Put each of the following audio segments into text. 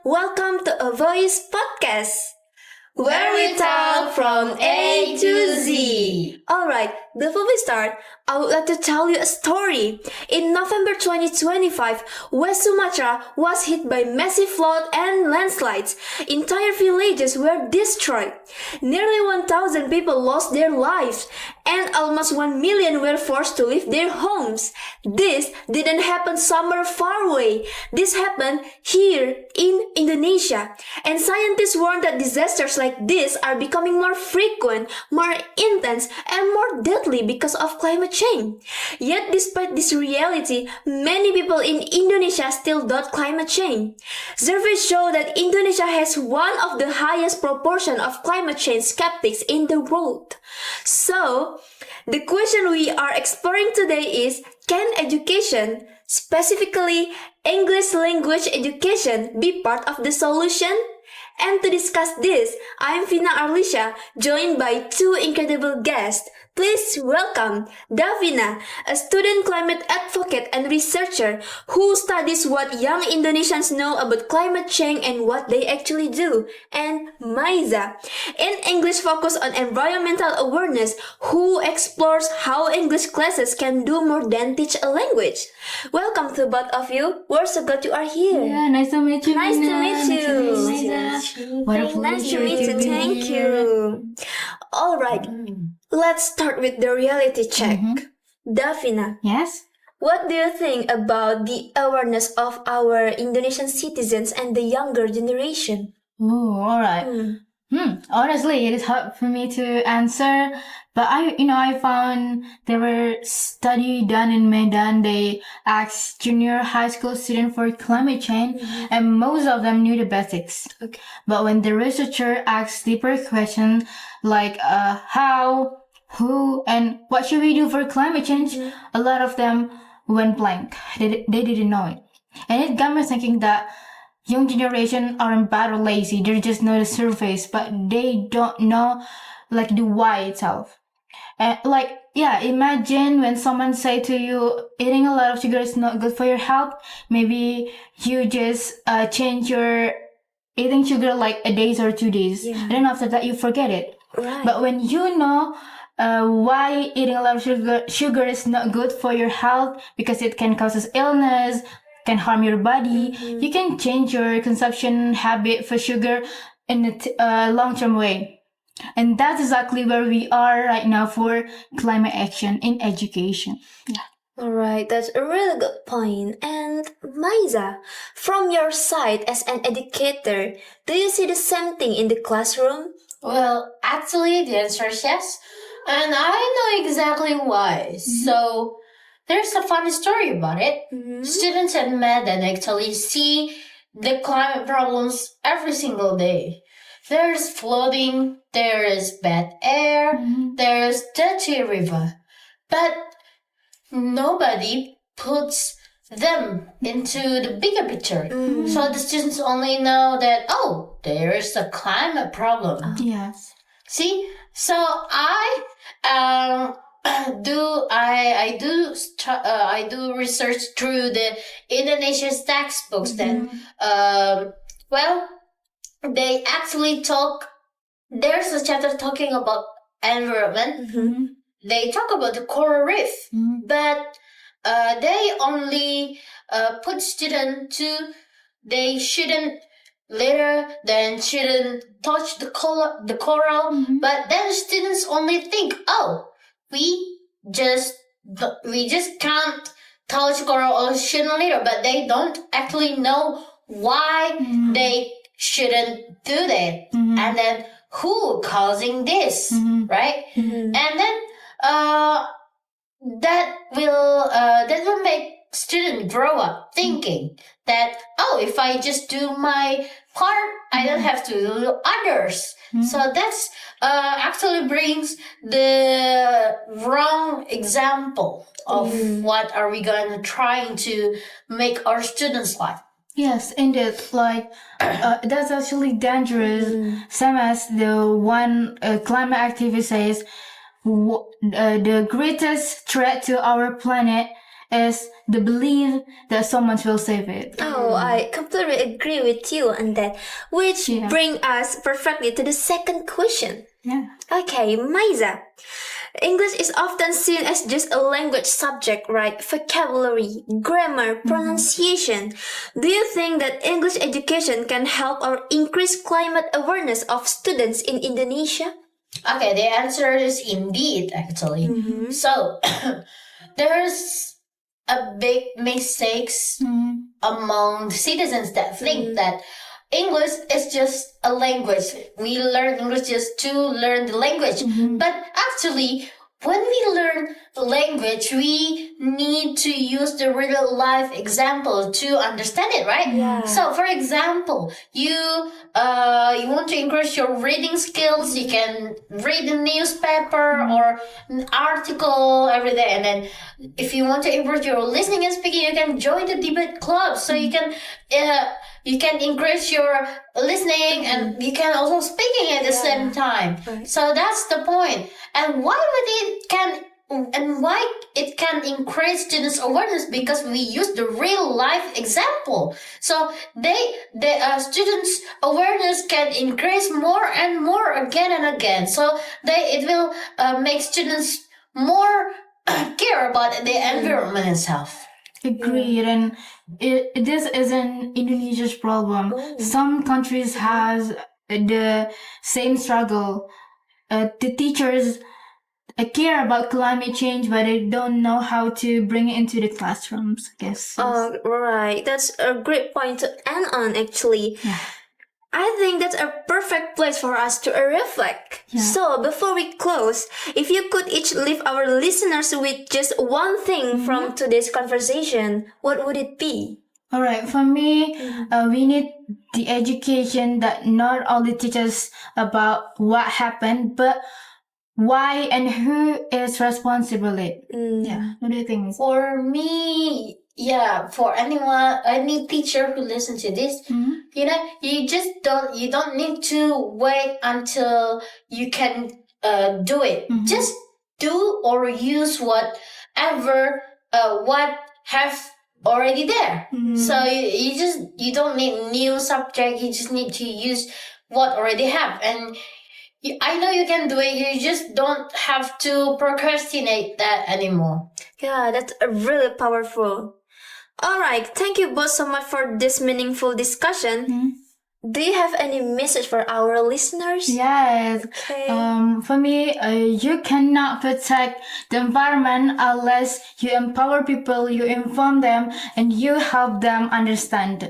welcome to a Voice podcast, where we talk from A to Z. Alright, before we start, I would like to tell you a story. In November 2025, West Sumatra was hit by massive flood and landslides. Entire villages were destroyed. Nearly 1,000 people lost their lives, and almost 1 million were forced to leave their homes. This didn't happen somewhere far away. This happened here in Indonesia. And scientists warn that disasters like this are becoming more frequent, more intense, and more deadly because of climate change. Yet despite this reality, many people in Indonesia still doubt climate change. Surveys show that Indonesia has one of the highest proportion of climate change skeptics in the world. So, the question we are exploring today is, can education, specifically English language education, be part of the solution? And to discuss this, I'm Vina Arlisya, joined by two incredible guests. Please welcome Davina, a student climate advocate and researcher who studies what young Indonesians know about climate change and what they actually do, and Mayza, an English focus on environmental awareness who explores how English classes can do more than teach a language. Welcome to both of you. We're so glad you are here. Yeah, nice to meet you. Nice to meet you. Nice to meet you. What a Nice to pleasure meet you. be Thank here. you. All right. Let's start with the reality check. Davina, Yes? what do you think about the awareness of our Indonesian citizens and the younger generation? Oh, alright. Honestly, it is hard for me to answer, but I found there were study done in Medan. They asked junior high school students for climate change, and most of them knew the basics. Okay. But when the researcher asked deeper questions like how, who, and what should we do for climate change, a lot of them went blank. They didn't know it. And it got me thinking that young generation aren't bad or lazy. They just know the surface, but they don't know like the why itself. And imagine when someone say to you, eating a lot of sugar is not good for your health. Maybe you just change your eating sugar like a day or 2 days, and then after that you forget it. Right. But when you know why eating a lot of sugar is not good for your health, because it can cause illness, can harm your body, you can change your consumption habit for sugar in a long-term way. And that's exactly where we are right now for climate action in education. Yeah. Alright, that's a really good point. And Mayza, from your side as an educator, do you see the same thing in the classroom? Well, actually, the answer is yes. And I know exactly why. So, there's a funny story about it. Students at Medan actually see the climate problems every single day. There's flooding, there is bad air, there's dirty river. But nobody puts them into the bigger picture. So the students only know that, oh, there is a climate problem. Yes. See, so I do research through the Indonesian textbooks. Then, they actually talk. There's a chapter talking about environment. They talk about the coral reef, but they only put students to they shouldn't litter, then shouldn't touch the coral. But then students only think, oh, we just can't touch coral or shouldn't litter, but they don't actually know why they shouldn't do that, and then who causing this, right? And then that will make students grow up thinking that, oh, if I just do my part, I don't have to do others. So that's actually brings the wrong example of what are we going to trying to make our students' life. Yes, indeed. Like, that's actually dangerous. Same as the one climate activist says, the greatest threat to our planet is the belief that someone will save it. Oh, I completely agree with you on that. Which Yeah. bring us perfectly to the second question. Yeah. Okay, Mayza. English is often seen as just a language subject, right? Vocabulary, grammar, pronunciation. Do you think that English education can help or increase climate awareness of students in Indonesia? Okay, the answer is indeed, actually. So, there's a big mistakes among the citizens that think that English is just a language. We learn English just to learn the language. But actually, when we learn the language, we need to use the real life example to understand it, right? Yeah. So, for example, you want to increase your reading skills. You can read a newspaper or an article every day, and then if you want to improve your listening and speaking, you can join the debate club. So you can increase your listening and you can also speaking at the same time. Right. So that's the point. And why it can increase students' awareness, because we use the real life example. So the students' awareness can increase more and more again and again. So it will make students more care about the environment itself. Agreed, and this isn't Indonesia's problem. Some countries has the same struggle. The teachers care about climate change, but they don't know how to bring it into the classrooms, I guess. Right. That's a great point to end on, actually. Yeah. I think that's a perfect place for us to reflect. Yeah. So, before we close, if you could each leave our listeners with just one thing from today's conversation, what would it be? All right, for me, we need the education that not only teaches about what happened, but why and who is responsible. Yeah, what do you think? For me, for any teacher who listens to this, you don't need to wait until you can do it. Just do or use whatever what have already there. So you don't need new subject. You just need to use what already have. And I know you can do it. You just don't have to procrastinate that anymore. Yeah, that's really powerful. Alright, thank you both so much for this meaningful discussion. Do you have any message for our listeners? Yes. Okay. For me, you cannot protect the environment unless you empower people, you inform them, and you help them understand.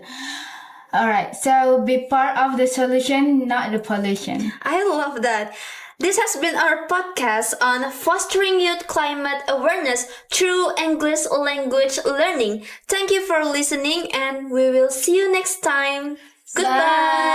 All right. So be part of the solution, not the pollution. I love that. This has been our podcast on fostering youth climate awareness through English language learning. Thank you for listening, and we will see you next time. Goodbye.